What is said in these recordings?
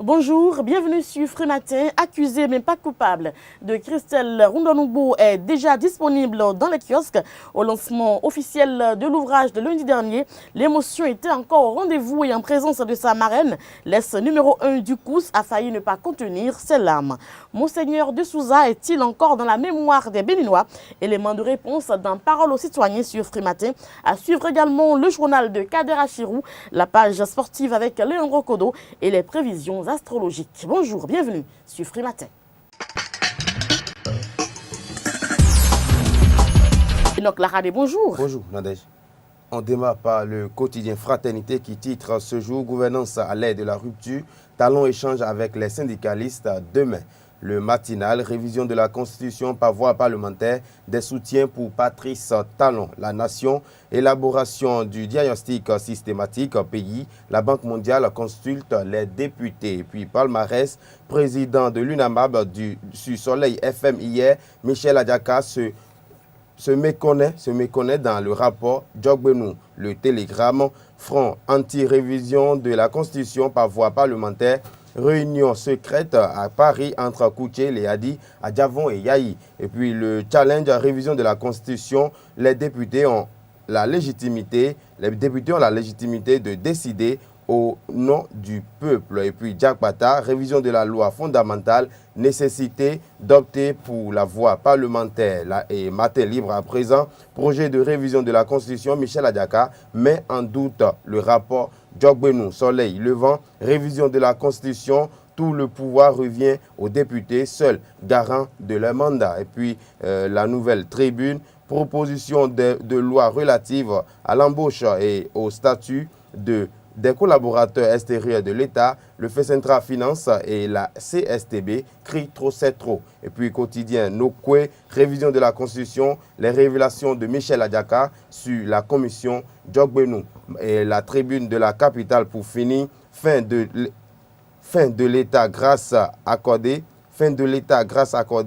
Bonjour, bienvenue sur Free Matin. Accusé mais pas coupable de Christelle Rundonoubo est déjà disponible dans les kiosques. Au lancement officiel de l'ouvrage de lundi dernier, l'émotion était encore au rendez-vous et en présence de sa marraine, l'S numéro 1 du COUS a failli ne pas contenir ses larmes. Monseigneur de Souza est-il encore dans la mémoire des Béninois? Élément de réponse dans Parole aux citoyens sur Free Matin. À suivre également le journal de Kader Achirou, la page sportive avec Léon Rokodo et les prévisions astrologiques. Bonjour, bienvenue sur Free Matin. Enoch Laradé, bonjour. Bonjour Nadège. On démarre par le quotidien Fraternité qui titre ce jour Gouvernance à l'ère de la rupture, talons échange avec les syndicalistes demain. Le matinal, révision de la Constitution par voie parlementaire, des soutiens pour Patrice Talon. La Nation, élaboration du diagnostic systématique pays. La Banque mondiale consulte les députés. Et puis palmarès, président de l'UNAMAB sur Soleil FM hier, Michel Adjaka se méconnaît dans le rapport Djogbenou. Le télégramme, front anti-révision de la Constitution par voie parlementaire. Réunion secrète à Paris entre Kouché, Léadi, Adjavon et Yahi. Et puis le challenge à révision de la Constitution, les députés ont la légitimité de décider au nom du peuple. Et puis Jack Pata, révision de la loi fondamentale, nécessité d'opter pour la voie parlementaire. Et matin libre à présent, projet de révision de la Constitution, Michel Adjaka met en doute le rapport Djogbenou, Soleil levant, révision de la Constitution, tout le pouvoir revient aux députés, seuls garants de leur mandat. Et puis la nouvelle tribune, proposition de loi relative à l'embauche et au statut des collaborateurs extérieurs de l'État, le FECENTRA Finance et la CSTB crient trop c'est trop. Et puis quotidien Nokwe, révision de la Constitution, les révélations de Michel Adjaka sur la commission Djogbenou et la tribune de la capitale pour finir, fin de l'État grâce accordée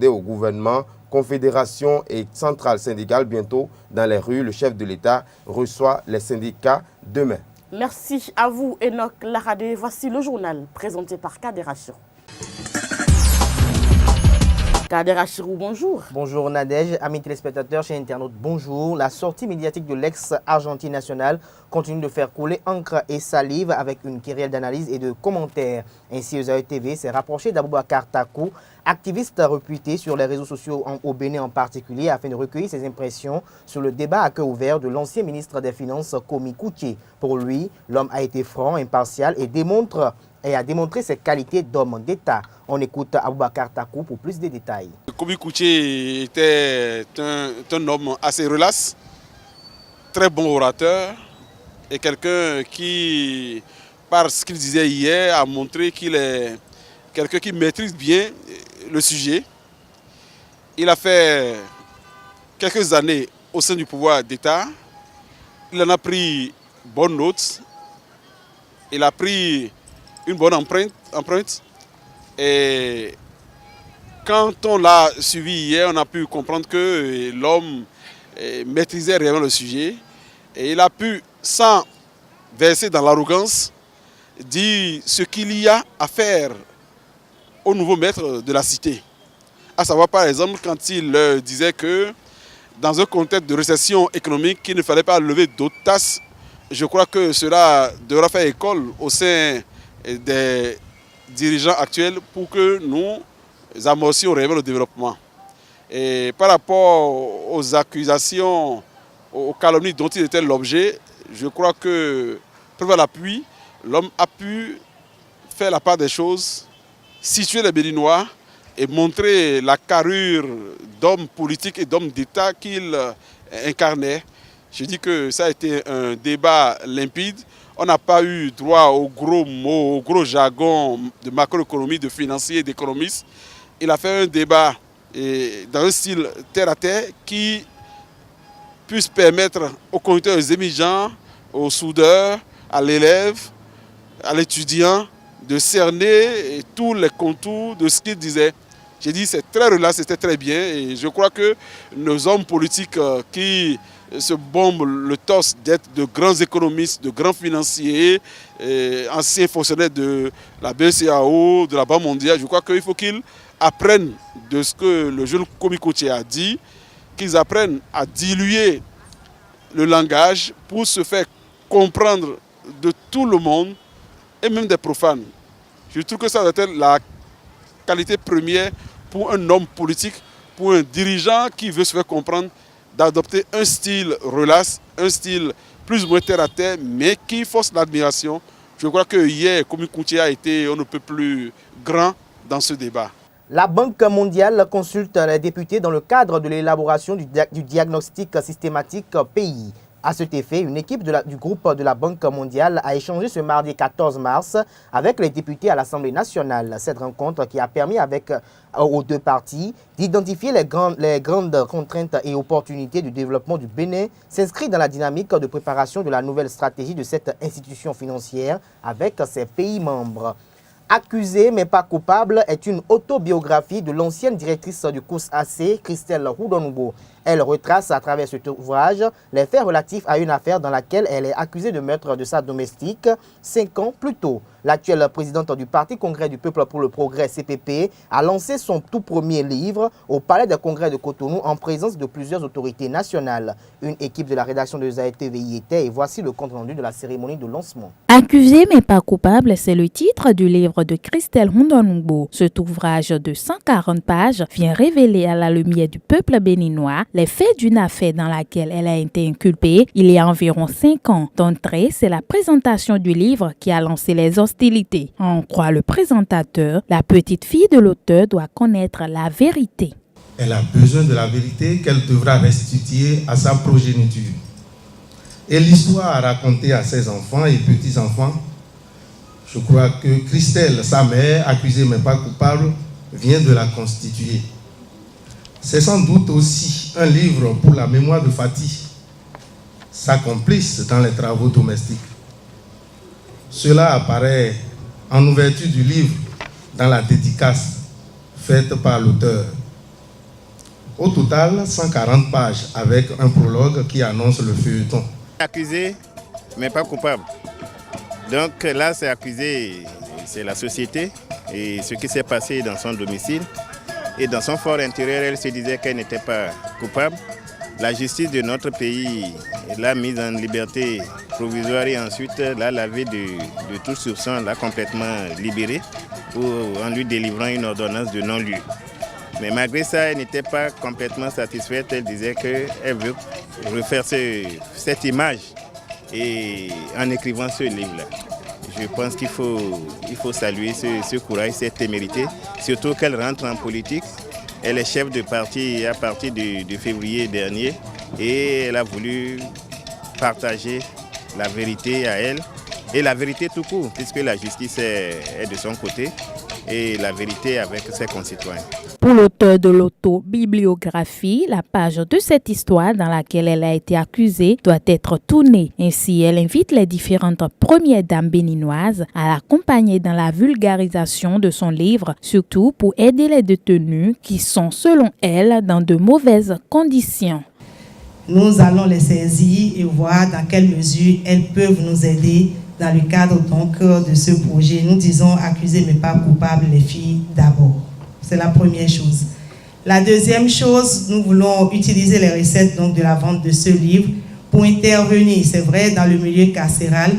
au gouvernement, confédération et centrale syndicale bientôt dans les rues. Le chef de l'État reçoit les syndicats demain. Merci à vous, Enoch Laradé. Voici le journal présenté par Kader Achirou. Kader Achirou, bonjour. Bonjour Nadège, amis téléspectateurs, chers internautes, bonjour. La sortie médiatique de l'ex-Argentine nationale continue de faire couler encre et salive avec une kyrielle d'analyse et de commentaires. Ainsi, Osaïe TV s'est rapproché d'Aboubacar Takou, activiste réputé sur les réseaux sociaux au Bénin en particulier, afin de recueillir ses impressions sur le débat à cœur ouvert de l'ancien ministre des Finances, Komi Kouché. Pour lui, l'homme a été franc, impartial et a démontré ses qualités d'homme d'État. On écoute Aboubacar Takou pour plus de détails. Komi Kouché était un homme assez relax, très bon orateur et quelqu'un qui, par ce qu'il disait hier, a montré qu'il est quelqu'un qui maîtrise bien le sujet. Il a fait quelques années au sein du pouvoir d'État. Il en a pris bonne note. Il a pris une bonne empreinte. Et quand on l'a suivi hier, on a pu comprendre que l'homme maîtrisait réellement le sujet. Et il a pu, sans verser dans l'arrogance, dire ce qu'il y a à faire au nouveau maître de la cité. À savoir par exemple quand il disait que dans un contexte de récession économique, qu'il ne fallait pas lever d'autres tasses. Je crois que cela devra faire école au sein des dirigeants actuels pour que nous amorcions réellement le développement. Et par rapport aux accusations, aux calomnies dont il était l'objet, je crois que, preuve à l'appui, l'homme a pu faire la part des choses, situer les Béninois et montrer la carrure d'homme politique et d'homme d'État qu'il incarnait. Je dis que ça a été un débat limpide. On n'a pas eu droit aux gros mots, au gros jargon de macroéconomie, de financiers et d'économistes. Il a fait un débat dans un style terre à terre qui puisse permettre aux conducteurs émigrants, aux soudeurs, à l'élève, à l'étudiant de cerner tous les contours de ce qu'il disait. J'ai dit c'est très relax, c'était très bien. Et je crois que nos hommes politiques qui se bombent le torse d'être de grands économistes, de grands financiers, anciens fonctionnaires de la BCAO, de la Banque mondiale, je crois qu'il faut qu'ils apprennent de ce que le jeune Kwame Coutier a dit, qu'ils apprennent à diluer le langage pour se faire comprendre de tout le monde et même des profanes. Je trouve que ça doit être la qualité première pour un homme politique, pour un dirigeant qui veut se faire comprendre, d'adopter un style relax, un style plus ou moins terre à terre, mais qui force l'admiration. Je crois que hier, Kwame Coutier a été on ne peut plus grand dans ce débat. La Banque mondiale consulte les députés dans le cadre de l'élaboration du diagnostic systématique pays. À cet effet, une équipe du groupe de la Banque mondiale a échangé ce mardi 14 mars avec les députés à l'Assemblée nationale. Cette rencontre qui a permis aux deux parties d'identifier les grandes contraintes et opportunités du développement du Bénin s'inscrit dans la dynamique de préparation de la nouvelle stratégie de cette institution financière avec ses pays membres. Accusée mais pas coupable est une autobiographie de l'ancienne directrice du COUS-AC, Christelle Roudonoubo. Elle retrace à travers cet ouvrage les faits relatifs à une affaire dans laquelle elle est accusée de meurtre de sa domestique 5 ans plus tôt. L'actuelle présidente du Parti Congrès du Peuple pour le Progrès, CPP, a lancé son tout premier livre au Palais des Congrès de Cotonou en présence de plusieurs autorités nationales. Une équipe de la rédaction de ZAE-TV y était et voici le compte-rendu de la cérémonie de lancement. Accusé mais pas coupable, c'est le titre du livre de Christelle Roudonoubo. Cet ouvrage de 140 pages vient révéler à la lumière du peuple béninois les faits d'une affaire dans laquelle elle a été inculpée il y a environ 5 ans. D'entrée, c'est la présentation du livre qui a lancé les hostilités. En croit le présentateur, la petite fille de l'auteur doit connaître la vérité. Elle a besoin de la vérité qu'elle devra restituer à sa progéniture. Et l'histoire à raconter à ses enfants et petits-enfants, je crois que Christelle, sa mère, accusée mais pas coupable, vient de la constituer. C'est sans doute aussi un livre pour la mémoire de Fatih, sa complice dans les travaux domestiques. Cela apparaît en ouverture du livre dans la dédicace faite par l'auteur. Au total, 140 pages avec un prologue qui annonce le feuilleton. Accusé, mais pas coupable. Donc là, c'est accusé, c'est la société et ce qui s'est passé dans son domicile. Et dans son fort intérieur, elle se disait qu'elle n'était pas coupable. La justice de notre pays l'a mise en liberté provisoire et ensuite l'a lavée de tout soupçon, l'a complètement libérée en lui délivrant une ordonnance de non-lieu. Mais malgré ça, elle n'était pas complètement satisfaite. Elle disait qu'elle veut refaire cette image et en écrivant ce livre-là. Je pense qu'il faut saluer ce courage, cette témérité, surtout qu'elle rentre en politique. Elle est chef de parti à partir de février dernier et elle a voulu partager la vérité à elle et la vérité tout court, puisque la justice est de son côté et la vérité avec ses concitoyens. Pour l'auteur de l'autobibliographie, la page de cette histoire dans laquelle elle a été accusée doit être tournée. Ainsi, elle invite les différentes premières dames béninoises à l'accompagner dans la vulgarisation de son livre, surtout pour aider les détenus qui sont, selon elle, dans de mauvaises conditions. Nous allons les saisir et voir dans quelle mesure elles peuvent nous aider dans le cadre donc de ce projet. Nous disons accusés mais pas coupables, les filles d'abord. C'est la première chose. La deuxième chose, nous voulons utiliser les recettes donc, de la vente de ce livre pour intervenir, c'est vrai, dans le milieu carcéral,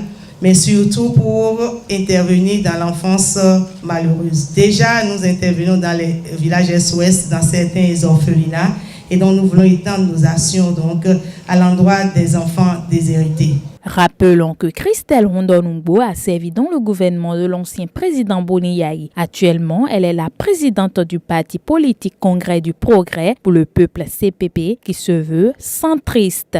mais surtout pour intervenir dans l'enfance malheureuse. Déjà, nous intervenons dans les villages SOS, dans certains orphelinats, et donc nous voulons étendre nos actions donc, à l'endroit des enfants déshérités. Rappelons que Christelle Roudonoubo a servi dans le gouvernement de l'ancien président Boni Yayi. Actuellement, elle est la présidente du parti politique Congrès du Progrès pour le Peuple CPP qui se veut centriste.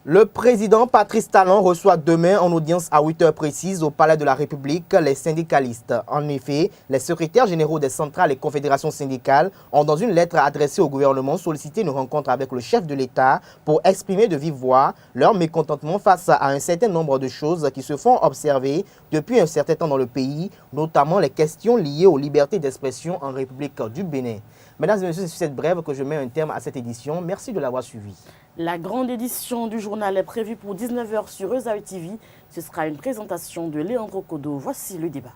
Le président Patrice Talon reçoit demain en audience à 8h précises au Palais de la République les syndicalistes. En effet, les secrétaires généraux des centrales et confédérations syndicales ont dans une lettre adressée au gouvernement sollicité une rencontre avec le chef de l'État pour exprimer de vive voix leur mécontentement face à un certain nombre de choses qui se font observer depuis un certain temps dans le pays, notamment les questions liées aux libertés d'expression en République du Bénin. Mesdames et messieurs, c'est sur cette brève que je mets un terme à cette édition. Merci de l'avoir suivi. La grande édition du journal est prévue pour 19h sur Esaü TV. Ce sera une présentation de Léandro Kodo. Voici le débat.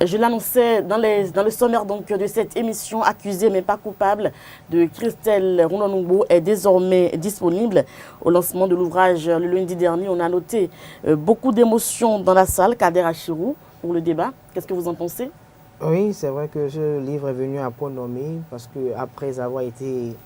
Je l'annonçais dans le sommaire donc, de cette émission, accusée mais pas coupable de Christelle Rondon-Ngbo est désormais disponible. Au lancement de l'ouvrage le lundi dernier, on a noté beaucoup d'émotions dans la salle. Kader Achirou pour le débat. Qu'est-ce que vous en pensez? Oui, c'est vrai que ce livre est venu à point nommé parce qu'après avoir été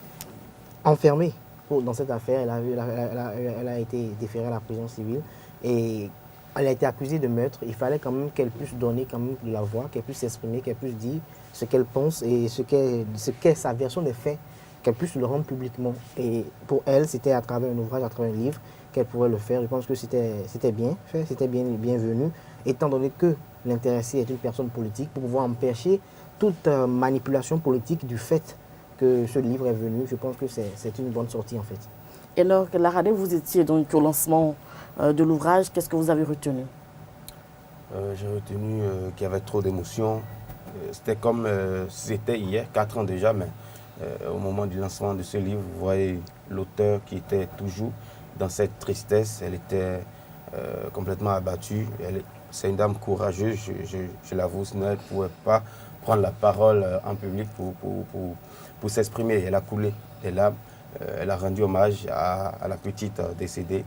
enfermée dans cette affaire, elle a été déférée à la prison civile et elle a été accusée de meurtre. Il fallait quand même qu'elle puisse donner quand même de la voix, qu'elle puisse s'exprimer, qu'elle puisse dire ce qu'elle pense et ce qu'est sa version des faits, qu'elle puisse le rendre publiquement. Et pour elle, c'était à travers un ouvrage, à travers un livre qu'elle pourrait le faire. Je pense que c'était bien fait, c'était bienvenu, étant donné que l'intéressé est une personne politique, pour pouvoir empêcher toute manipulation politique du fait que ce livre est venu. Je pense que c'est une bonne sortie en fait. Et alors, Laradé, vous étiez donc au lancement de l'ouvrage. Qu'est-ce que vous avez retenu? J'ai retenu qu'il y avait trop d'émotions. C'était comme c'était hier, 4 ans déjà, mais au moment du lancement de ce livre, vous voyez l'auteur qui était toujours dans cette tristesse. Elle était complètement abattue. C'est une dame courageuse, je l'avoue, sinon elle ne pouvait pas prendre la parole en public pour s'exprimer. Elle a coulé des larmes, elle a rendu hommage à la petite décédée.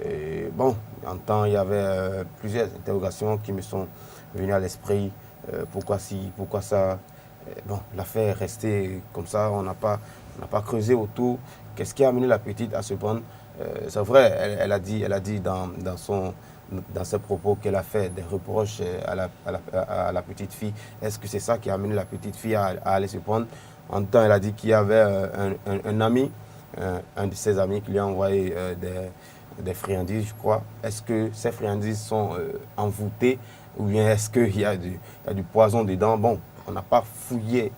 Et bon, en temps, il y avait plusieurs interrogations qui me sont venues à l'esprit. Pourquoi ça? Bon, l'affaire est restée comme ça, on n'a pas creusé autour. Qu'est-ce qui a amené la petite à se prendre? C'est vrai, elle a dit dans ses propos qu'elle a fait des reproches à la petite fille. Est-ce que c'est ça qui a amené la petite fille à aller se prendre? En temps, elle a dit qu'il y avait un ami, un de ses amis qui lui a envoyé des friandises, je crois. Est-ce que ces friandises sont envoûtées ou bien est-ce qu'il y a du poison dedans? Bon, on n'a pas fouillé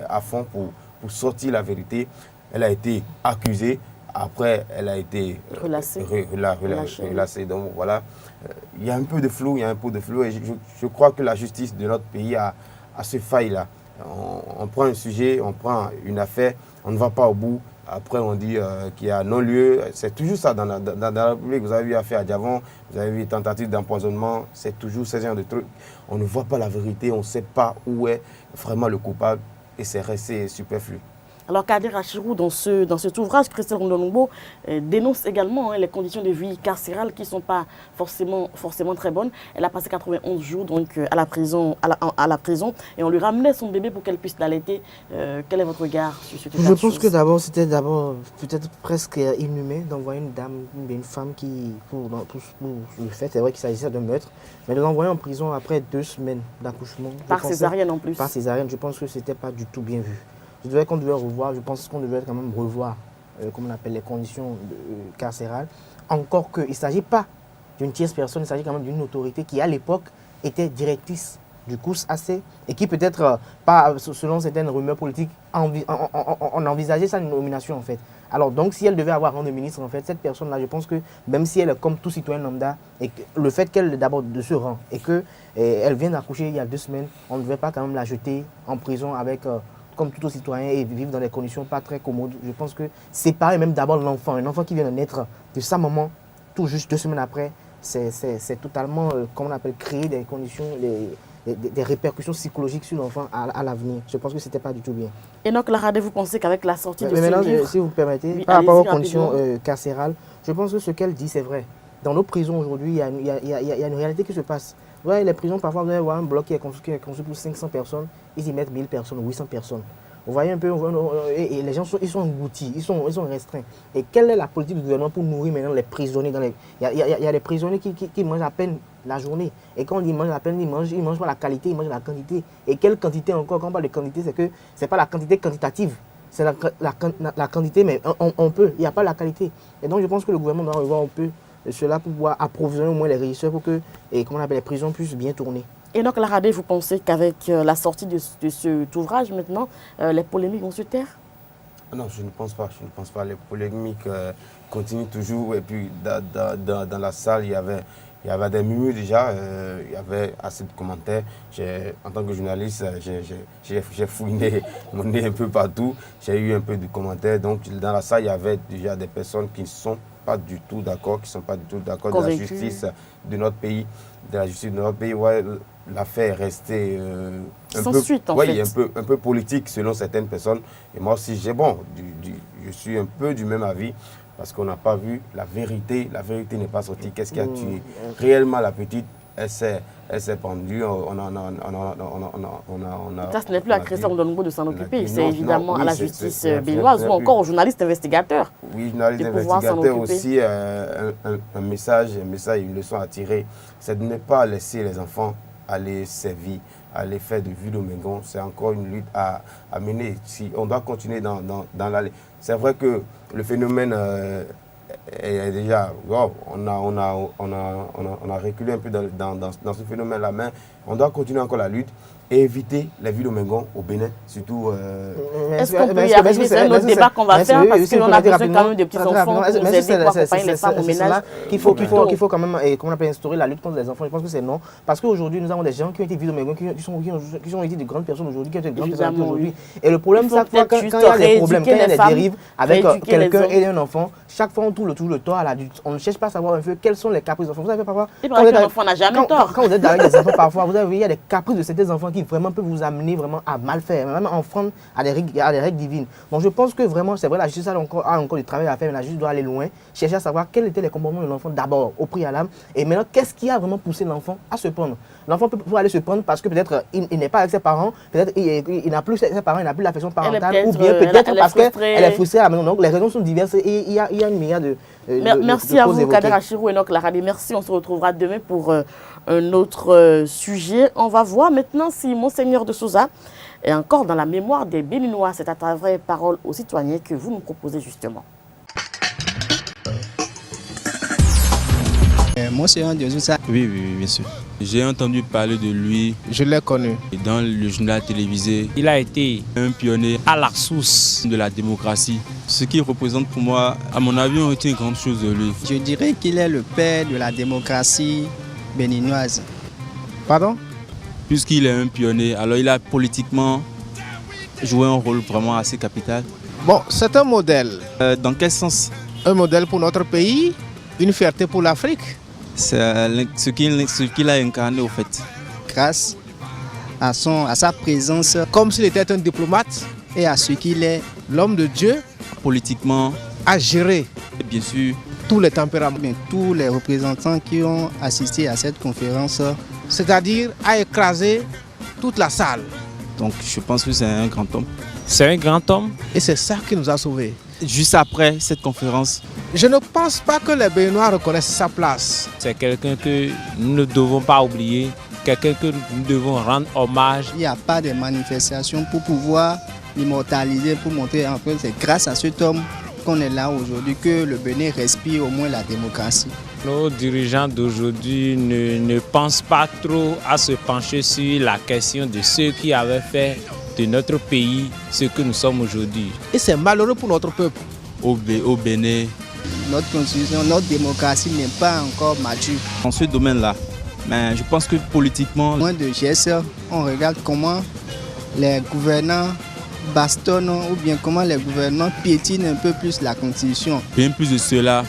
à fond pour sortir la vérité. Elle a été accusée. Après, elle a été relâchée. Donc voilà, il y a un peu de flou, et je crois que la justice de notre pays a ce faille-là. On prend un sujet, on prend une affaire, on ne va pas au bout. Après, on dit qu'il y a non-lieu. C'est toujours ça dans la République. Vous avez vu affaire à Diavon, vous avez vu tentative d'empoisonnement. C'est toujours ce genre de trucs. On ne voit pas la vérité, on ne sait pas où est vraiment le coupable et c'est resté superflu. Alors, Kader Achirou, dans cet ouvrage, Christelle Rondon-Ngbo dénonce également les conditions de vie carcérales qui ne sont pas forcément très bonnes. Elle a passé 91 jours donc, à la prison et on lui ramenait son bébé pour qu'elle puisse l'allaiter. Quel est votre regard sur ce Je pense que d'abord, c'était peut-être presque inhumain d'envoyer une femme qui, pour le fait, c'est vrai qu'il s'agissait de meurtre, mais de l'envoyer en prison après 2 semaines d'accouchement. Par césarienne en plus. Par césarienne, je pense que ce n'était pas du tout bien vu. Je pense qu'on devait quand même revoir, comme on appelle, les conditions carcérales. Encore qu'il ne s'agit pas d'une tierce personne, il s'agit quand même d'une autorité qui, à l'époque, était directrice du COUS-AC et qui peut-être, pas selon certaines rumeurs politiques, on envisageait sa nomination en fait. Alors donc, si elle devait avoir rang de ministre, en fait, cette personne-là, je pense que même si elle est comme tout citoyen lambda, et que le fait qu'elle est d'abord de ce rang et qu'elle vient d'accoucher il y a 2 semaines, on ne devait pas quand même la jeter en prison avec... comme tout citoyen et vivre dans des conditions pas très commodes. Je pense que séparer même d'abord l'enfant, un enfant qui vient de naître de sa maman, tout juste 2 semaines après, c'est totalement, comment on appelle, créer des conditions, des répercussions psychologiques sur l'enfant à l'avenir. Je pense que ce n'était pas du tout bien. Et donc, Laradé, vous pensez qu'avec la sortie de ce maintenant, livre... si vous permettez, oui, par rapport aux conditions carcérales, je pense que ce qu'elle dit, c'est vrai. Dans nos prisons aujourd'hui, il y a une réalité qui se passe. Ouais, les prisons, parfois, vous allez voir un bloc qui est construit pour 500 personnes, ils y mettent 1000 personnes, 800 personnes. Vous voyez un peu, et les gens ils sont engloutis, ils sont restreints. Et quelle est la politique du gouvernement pour nourrir maintenant les prisonniers Il y a des prisonniers qui mangent à peine la journée. Et quand on dit mangent à peine, ils mangent pas la qualité, ils mangent la quantité. Et quelle quantité encore? Quand on parle de quantité, c'est que ce n'est pas la quantité quantitative. c'est la quantité, mais on peut, il n'y a pas la qualité. Et donc je pense que le gouvernement doit revoir un peu cela pour pouvoir approvisionner au moins les régisseurs pour que les prisons puissent bien tourner. Et donc, Laradé, vous pensez qu'avec la sortie de cet ouvrage, maintenant, les polémiques vont se taire? Non, je ne pense pas. Je ne pense pas. Les polémiques continuent toujours. Et puis, dans la salle, il y avait des murmures déjà. Il y avait assez de commentaires. En tant que journaliste, j'ai fouiné mon nez un peu partout. J'ai eu un peu de commentaires. Donc, dans la salle, il y avait déjà des personnes qui ne sont pas du tout d'accord, qui ne sont pas du tout d'accord de la justice de notre pays. Ouais, l'affaire est restée un peu politique selon certaines personnes. Et moi aussi, je suis un peu du même avis parce qu'on n'a pas vu la vérité. La vérité n'est pas sortie. Qu'est-ce qui a tué réellement la petite? Elle s'est pendue. Ça, ce n'est plus à Christelle Rondonogbo de s'en occuper. C'est évidemment à la justice béninoise ou encore aux journalistes investigateurs. Oui, journalistes investigateurs aussi. Un message, une leçon à tirer. C'est de ne pas laisser les enfants aller sévir, aller faire de vue d'Omégon. C'est encore une lutte à mener. Si on doit continuer dans l'allée. C'est vrai que le phénomène est déjà, on a reculé un peu dans ce phénomène-là, mais on doit continuer encore la lutte et éviter les villes d'Omégon au Bénin, surtout... Est-ce qu'on peut y arriver? C'est un autre débat qu'on va faire parce qu'on a besoin quand même de petits enfants pour nous aider pour accompagner les femmes au ménage. Qu'il faut quand même, comment on appelle, instaurer la lutte contre les enfants. Je pense que c'est non. Parce qu'aujourd'hui, nous avons des gens qui ont été villes d'Omégon, qui ont été de grandes personnes aujourd'hui, qui ont été de grandes personnes aujourd'hui. Et le problème, c'est que quand il y a des problèmes, quand il y a des dérives avec quelqu'un et un enfant, chaque fois on trouve le tort à l'adulte. On ne cherche pas à savoir un peu quels sont les caprices des enfants. Vous savez parfois, quand vous êtes avec des enfants, parfois, vous avez, il y a des caprices de certains enfants qui vraiment peuvent vous amener vraiment à mal faire, même enfreindre à des règles divines. Donc je pense que vraiment, c'est vrai, la justice a encore du travail à faire, mais la justice doit aller loin, chercher à savoir quels étaient les comportements de l'enfant d'abord, au préalable, et maintenant, qu'est-ce qui a vraiment poussé l'enfant à se prendre. L'enfant peut aller se prendre parce que peut-être il n'est pas avec ses parents, peut-être il n'a plus ses parents, il n'a plus l'affection parentale, ou bien peut-être parce qu'elle est frustrée à la maison. Donc les raisons sont diverses et il y a une myriade de merci à vous, Kader Achirou et Enoch Laradé. Merci, on se retrouvera demain pour un autre sujet. On va voir maintenant si Monseigneur de Souza est encore dans la mémoire des Béninois. C'est à travers Parole aux citoyens que vous nous proposez justement. Monseigneur de Souza. Oui, bien sûr. J'ai entendu parler de lui. Je l'ai connu. Dans le journal télévisé. Il a été un pionnier à la source de la démocratie. Ce qui représente pour moi, à mon avis, ont été une grande chose de lui. Je dirais qu'il est le père de la démocratie béninoise. Pardon? Puisqu'il est un pionnier, alors il a politiquement joué un rôle vraiment assez capital. Bon, c'est un modèle. Dans quel sens? Un modèle pour notre pays, une fierté pour l'Afrique. C'est ce qu'il a incarné au fait. Grâce à sa présence, comme s'il était un diplomate, et à ce qu'il est l'homme de Dieu, politiquement, a géré, bien sûr, tous les tempéraments, tous les représentants qui ont assisté à cette conférence, c'est-à-dire a écrasé toute la salle. Donc je pense que c'est un grand homme. C'est un grand homme et c'est ça qui nous a sauvés. Juste après cette conférence, je ne pense pas que les Béninois reconnaissent sa place. C'est quelqu'un que nous ne devons pas oublier, quelqu'un que nous devons rendre hommage. Il n'y a pas de manifestation pour pouvoir l'immortaliser, pour montrer en fait c'est grâce à cet homme qu'on est là aujourd'hui, que le Bénin respire au moins la démocratie. Nos dirigeants d'aujourd'hui ne pensent pas trop à se pencher sur la question de ceux qui avaient fait de notre pays ce que nous sommes aujourd'hui. Et c'est malheureux pour notre peuple. Au Bénin, notre constitution, notre démocratie n'est pas encore mature. Dans ce domaine-là, mais je pense que politiquement... Moins de gestes, on regarde comment les gouvernants bastonnent ou bien comment les gouvernements piétinent un peu plus la constitution. Bien plus de cela.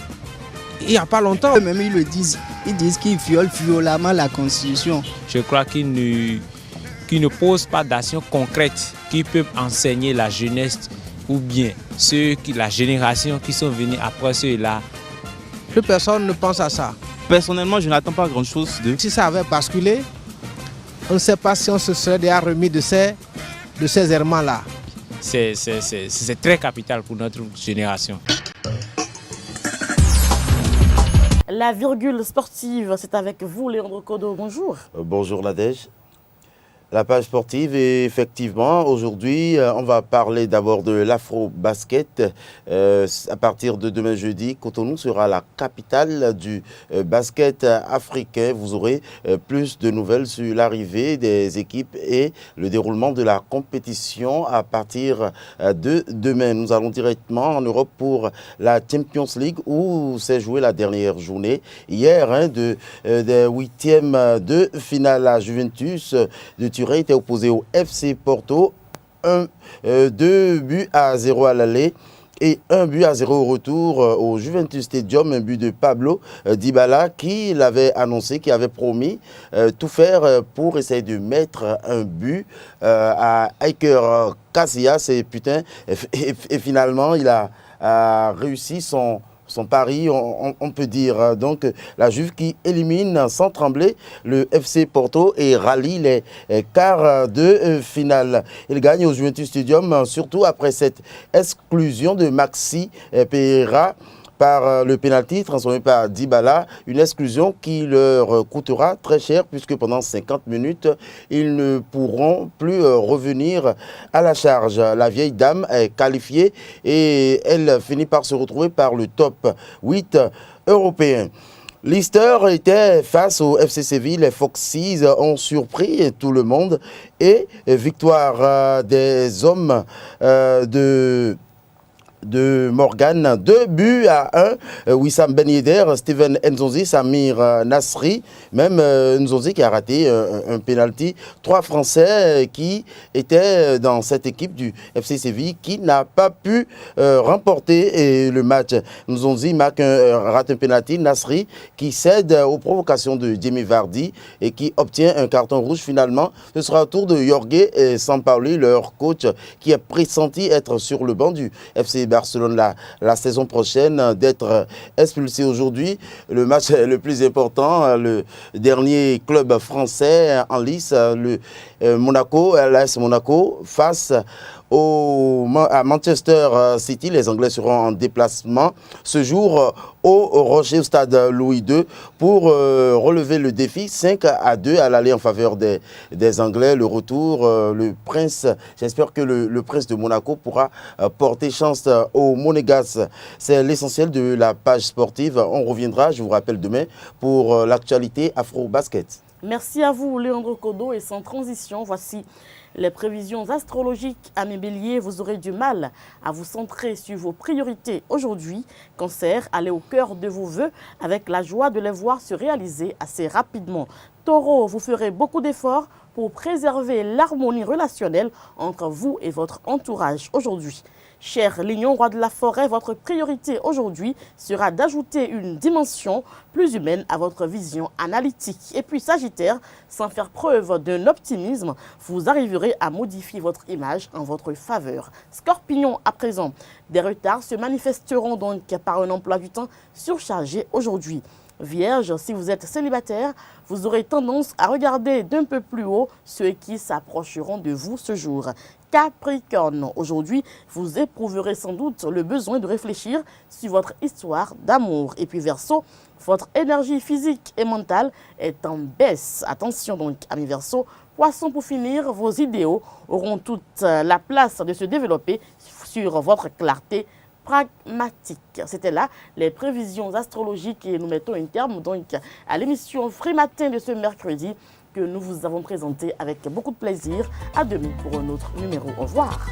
Il n'y a pas longtemps, même ils le disent. Ils disent qu'ils violent violemment la constitution. Je crois qu'ils ne posent pas d'actions concrètes qui peuvent enseigner la jeunesse ou bien la génération qui sont venus après ceux-là. Plus personne ne pense à ça. Personnellement, je n'attends pas grand-chose de... Si ça avait basculé, on ne sait pas si on se serait déjà remis de ces errements-là. C'est très capital pour notre génération. La virgule sportive, c'est avec vous, Léandre Kodo. Bonjour. Bonjour Nadège. La page sportive, et effectivement, aujourd'hui, on va parler d'abord de l'afro-basket. À partir de demain jeudi, Cotonou sera la capitale du basket africain. Vous aurez plus de nouvelles sur l'arrivée des équipes et le déroulement de la compétition à partir de demain. Nous allons directement en Europe pour la Champions League où s'est jouée la dernière journée. Hier, des huitièmes de finale, la Juventus de Turin était opposé au FC Porto, 2 buts à 0 à l'aller et 1 but à 0 au retour au Juventus Stadium, un but de Pablo Dybala qui l'avait annoncé, qui avait promis tout faire pour essayer de mettre un but à Iker Casillas et finalement il a réussi son pari, on peut dire. Donc la Juve qui élimine sans trembler le FC Porto et rallie les quarts de finale. Il gagne au Juventus Stadium, surtout après cette exclusion de Maxi Pereira par le pénalty transformé par Dybala, une exclusion qui leur coûtera très cher puisque pendant 50 minutes, ils ne pourront plus revenir à la charge. La vieille dame est qualifiée et elle finit par se retrouver par le top 8 européen. Leicester était face au FC Séville. Les Foxes ont surpris tout le monde et victoire des hommes de Morgan, 2 buts à 1. Wissam Ben Yedder, Steven Nzonzi, Samir Nasri, même Nzonzi qui a raté un penalty. 3 Français qui étaient dans cette équipe du FC Séville qui n'a pas pu remporter le match. Nzonzi rate un penalty. Nasri qui cède aux provocations de Jamie Vardy et qui obtient un carton rouge finalement. Ce sera au tour de Jorge Sampaoli, leur coach, qui est pressenti être sur le banc du FC Barcelone la saison prochaine, d'être expulsé aujourd'hui. Le match le plus important, le dernier club français en lice, le Monaco, l'AS Monaco, face à Manchester City. Les Anglais seront en déplacement ce jour au Rocher, au stade Louis II, pour relever le défi 5-2 à l'aller en faveur des Anglais. Le retour, le prince, j'espère que le prince de Monaco pourra porter chance aux Monégasques. C'est l'essentiel de la page sportive. On reviendra, je vous rappelle, demain pour l'actualité afro-basket. Merci à vous, Léandre Kodo. Et sans transition, voici les prévisions astrologiques. Amis Bélier, vous aurez du mal à vous centrer sur vos priorités aujourd'hui. Cancer, allez au cœur de vos vœux avec la joie de les voir se réaliser assez rapidement. Taureau, vous ferez beaucoup d'efforts pour préserver l'harmonie relationnelle entre vous et votre entourage aujourd'hui. Cher Lion, roi de la forêt, votre priorité aujourd'hui sera d'ajouter une dimension plus humaine à votre vision analytique. Et puis Sagittaire, sans faire preuve d'un optimisme, vous arriverez à modifier votre image en votre faveur. Scorpion, à présent, des retards se manifesteront donc par un emploi du temps surchargé aujourd'hui. Vierge, si vous êtes célibataire, vous aurez tendance à regarder d'un peu plus haut ceux qui s'approcheront de vous ce jour. Capricorne, aujourd'hui, vous éprouverez sans doute le besoin de réfléchir sur votre histoire d'amour. Et puis Verseau, votre énergie physique et mentale est en baisse. Attention donc, amis Verseau. Poisson, pour finir, vos idéaux auront toute la place de se développer sur votre clarté pragmatique. C'était là les prévisions astrologiques et nous mettons un terme donc à l'émission Free Matin de ce mercredi que nous vous avons présenté avec beaucoup de plaisir. À demain pour un autre numéro. Au revoir.